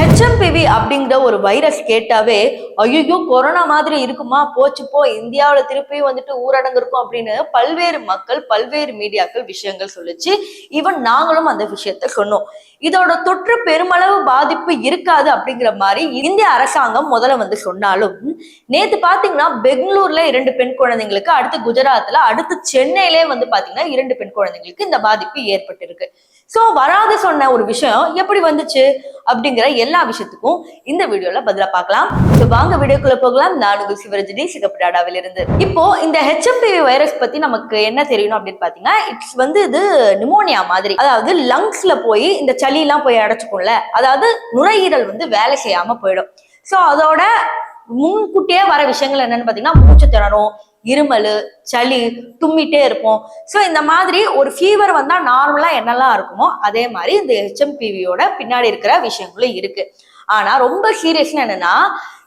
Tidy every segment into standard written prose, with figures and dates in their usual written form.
HMPV அப்படிங்கிற ஒரு virus கேட்டாவே ஐயோ கொரோனா மாதிரி இருக்குமா, போச்சு போ, இந்தியாவில திருப்பி வந்துட்டு ஊரடங்கு இருக்கும் அப்படின்னு பல்வேறு மக்கள் பல்வேறு மீடியாக்கள் விஷயங்கள் சொல்லுச்சு. ஈவன் நாங்களும் அந்த விஷயத்த சொன்னோம். இதோட தொற்று பெருமளவு பாதிப்பு இருக்காது அப்படிங்கிற மாதிரி இந்திய அரசாங்கம் முதல்ல வந்து சொன்னாலும், நேத்து பாத்தீங்கன்னா பெங்களூர்ல 2 பெண் குழந்தைங்களுக்கு, அடுத்து குஜராத்ல, அடுத்து சென்னையிலே வந்து பாத்தீங்கன்னா 2 பெண் குழந்தைங்களுக்கு இந்த பாதிப்பு ஏற்பட்டிருக்கு. சோ வராது சொன்ன ஒரு விஷயம் எப்படி வந்துச்சு அப்படிங்கிற எல்லா விஷயத்துக்கும் இந்த வீடியோல பதிலா பார்க்கலாம். வாங்க வீடியோக்குள்ள போகலாம். நான் உங்கள் சிவரஜினி, சிகப்பு இருந்து. இப்போ இந்த HMPV வைரஸ் பத்தி நமக்கு என்ன தெரியணும் அப்படின்னு பாத்தீங்கன்னா, இட்ஸ் வந்து இது நிமோனியா மாதிரி, அதாவது லங்ஸ்ல போய் இந்த சளி எல்லாம் போய் அடைச்சுக்கும்ல, அதாவது நுரையீரல் வந்து வேலை செய்யாம போயிடும். சோ அதோட முன்கூட்டியே வர விஷயங்கள் என்னன்னு பாத்தீங்கன்னா, மூச்சு திணறும், இருமல், சளி, தும்மிட்டே இருப்போம். ஸோ இந்த மாதிரி ஒரு ஃபீவர் வந்தா நார்மலா என்னெல்லாம் இருக்குமோ அதே மாதிரி இந்த HMPVயோட பின்னாடி இருக்கிற விஷயங்களும் இருக்கு. ஆனா ரொம்ப சீரியஸ்னா என்னன்னா,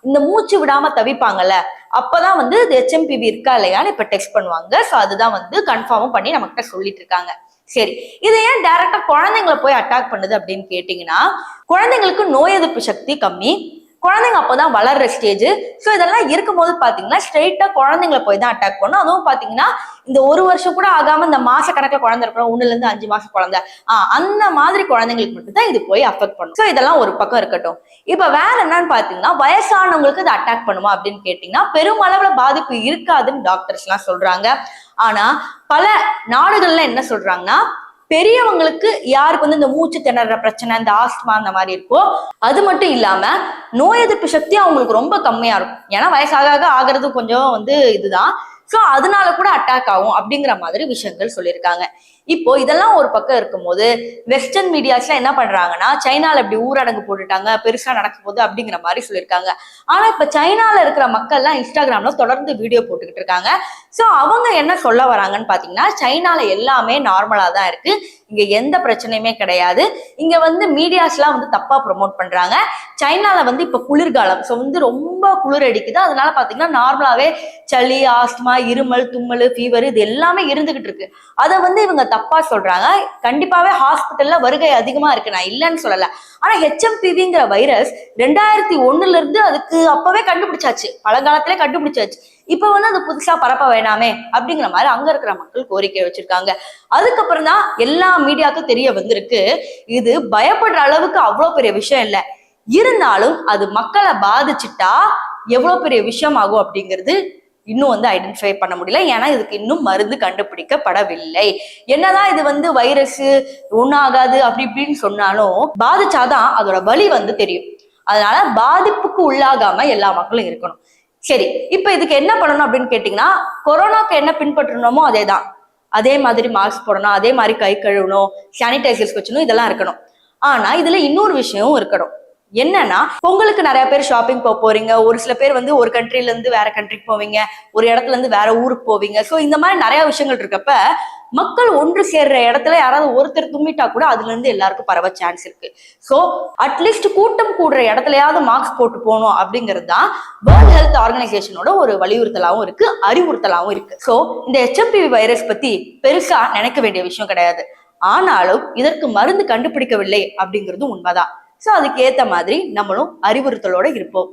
இந்த மூச்சு விடாம தவிப்பாங்கல்ல, அப்பதான் வந்து இது HMPV இருக்கா இல்லையான்னு இப்ப டெஸ்ட் பண்ணுவாங்க. ஸோ அதுதான் வந்து கன்ஃபார்மும் பண்ணி நம்மகிட்ட சொல்லிட்டு இருக்காங்க. சரி, இது ஏன் டைரக்டா குழந்தைங்களை போய் அட்டாக் பண்ணுது அப்படின்னு கேட்டீங்கன்னா, குழந்தைங்களுக்கு நோய் எதிர்ப்பு சக்தி கம்மி, குழந்தைங்க அப்போதான் வளர்ற ஸ்டேஜ். ஸோ இதெல்லாம் இருக்கும்போது பாத்தீங்கன்னா ஸ்ட்ரெயிட்டா குழந்தைங்களை போய் தான் அட்டாக் பண்ணும். அதுவும் பாத்தீங்கன்னா இந்த 1 வருஷம் கூட ஆகாம இந்த மாச கணக்குல குழந்தை இருக்கிறோம், 1ல இருந்து 5 மாசம் குழந்தை, அந்த மாதிரி குழந்தைங்களுக்கு மட்டும் தான் இது போய் அஃபெக்ட் பண்ணும். ஸோ இதெல்லாம் ஒரு பக்கம் இருக்கட்டும். இப்ப வேற என்னன்னு பாத்தீங்கன்னா, வயசானவங்களுக்கு இது அட்டாக் பண்ணுமா அப்படின்னு கேட்டீங்கன்னா, பெருமளவுல பாதிப்பு இருக்காதுன்னு டாக்டர்ஸ் எல்லாம் சொல்றாங்க. ஆனா பல நாடுகள்ல என்ன சொல்றாங்கன்னா, பெரியவங்களுக்கு யாருக்கு வந்து இந்த மூச்சு திணற பிரச்சனை, இந்த ஆஸ்துமா அந்த மாதிரி இருக்கோ, அது மட்டும் இல்லாம நோய் எதிர்ப்பு சக்தி அவங்களுக்கு ரொம்ப கம்மியா இருக்கும். ஏன்னா வயசாக ஆகிறது கொஞ்சம் வந்து இதுதான். சோ அதனால கூட அட்டாக் ஆகும் அப்படிங்கிற மாதிரி விஷயங்கள் சொல்லியிருக்காங்க. இப்போ இதெல்லாம் ஒரு பக்கம் இருக்கும்போது, வெஸ்டர்ன் மீடியாஸ்ல என்ன பண்றாங்கன்னா, சைனால இப்படி ஊரடங்கு போட்டுட்டாங்க, பெருசா நடக்க போகுது அப்படிங்கிற மாதிரி சொல்லியிருக்காங்க. ஆனா இப்ப சைனால இருக்கிற மக்கள் எல்லாம் இன்ஸ்டாகிராம்ல தொடர்ந்து வீடியோ போட்டுக்கிட்டு இருக்காங்க. சோ அவங்க என்ன சொல்ல வராங்கன்னு பாத்தீங்கன்னா, சைனால எல்லாமே நார்மலா தான் இருக்கு, இங்க எந்த பிரச்சனையுமே கிடையாது, இங்க வந்து மீடியாஸ் எல்லாம் வந்து தப்பா ப்ரொமோட் பண்றாங்க. சைனால வந்து இப்ப குளிர்காலம், சோ வந்து ரொம்ப குளிர் அடிக்குது, அதனால பாத்தீங்கன்னா நார்மலாவே சளி, ஆஸ்துமா, இருமல், தும்மல், ஃபீவர் இது எல்லாமே இருந்துகிட்டு இருக்கு. அதை வந்து இவங்க தப்பா சொல்றாங்க. கண்டிப்பாவே ஹாஸ்பிட்டல்ல வருகை அதிகமா இருக்கு, நான் இல்லைன்னு சொல்லல. ஆனா HMPVங்கிற வைரஸ் 2001ல இருந்து அதுக்கு அப்பவே கண்டுபிடிச்சாச்சு, பழங்காலத்திலே கண்டுபிடிச்சாச்சு. இப்ப வந்து அது புதுசா பரப்ப வேணாமே அப்படிங்கிற மாதிரி அங்க இருக்கிற மக்கள் கோரிக்கை வச்சிருக்காங்க. அதுக்கப்புறம் தான் எல்லா மீடியாவுக்கும் தெரிய வந்திருக்கு, இது பயப்படுற அளவுக்கு அவ்வளவு பெரிய விஷயம் இல்லை, இருந்தாலும் அது மக்களை பாதிச்சுட்டா எவ்வளவு பெரிய விஷயம் ஆகும் அப்படிங்கிறது இன்னும் வந்து ஐடென்டிஃபை பண்ண முடியல. ஏன்னா இதுக்கு இன்னும் மருந்து கண்டுபிடிக்கப்படவில்லை. என்னதான் இது வந்து வைரஸ் ஒன்னும் ஆகாது அப்படி இப்படின்னு சொன்னாலும், பாதிச்சாதான் அதோட வலி வந்து தெரியும். அதனால பாதிப்புக்கு உள்ளாகாம எல்லா மக்களும் இருக்கணும். சரி, இப்ப இதுக்கு என்ன பண்ணணும் அப்படின்னு கேட்டீங்கன்னா, கொரோனாக்கு என்ன பின்பற்றணுமோ அதேதான், அதே மாதிரி மாஸ்க் போடணும், அதே மாதிரி கை கழுவணும், சானிடைசர்ஸ் வச்சணும், இதெல்லாம் இருக்கணும். ஆனா இதுல இன்னொரு விஷயமும் இருக்கணும். என்னன்னா, பொங்கலுக்கு நிறைய பேர் ஷாப்பிங் போறீங்க, ஒரு சில பேர் வந்து ஒரு கண்ட்ரில இருந்து வேற கண்ட்ரிக்கு போவீங்க, ஒரு இடத்துல இருந்து வேற ஊருக்கு போவீங்க. சோ இந்த மாதிரி நிறைய விஷயங்கள் இருக்கப்ப மக்கள் ஒன்று சேர்ற இடத்துல யாராவது ஒருத்தர் தும்மிட்டா கூட அதுல இருந்து எல்லாருக்கும் பரவ சான்ஸ் இருக்கு. சோ அட்லீஸ்ட் கூட்டம் கூடுற இடத்துலயாவது மாஸ்க் போட்டு போகணும் அப்படிங்கிறது தான் வேர்ல்ட் ஹெல்த் ஆர்கனைசேஷனோட ஒரு வலியுறுத்தலாவும் இருக்கு, அறிவுறுத்தலாவும் இருக்கு. சோ இந்த HMPV வைரஸ் பத்தி பெருசா நினைக்க வேண்டிய விஷயம் கிடையாது. ஆனாலும் இதற்கு மருந்து கண்டுபிடிக்கவில்லை அப்படிங்கிறது உண்மைதான். சோ அதுக்கு ஏத்த மாதிரி நம்மளும் அறிவுறுத்தலோட இருப்போம்.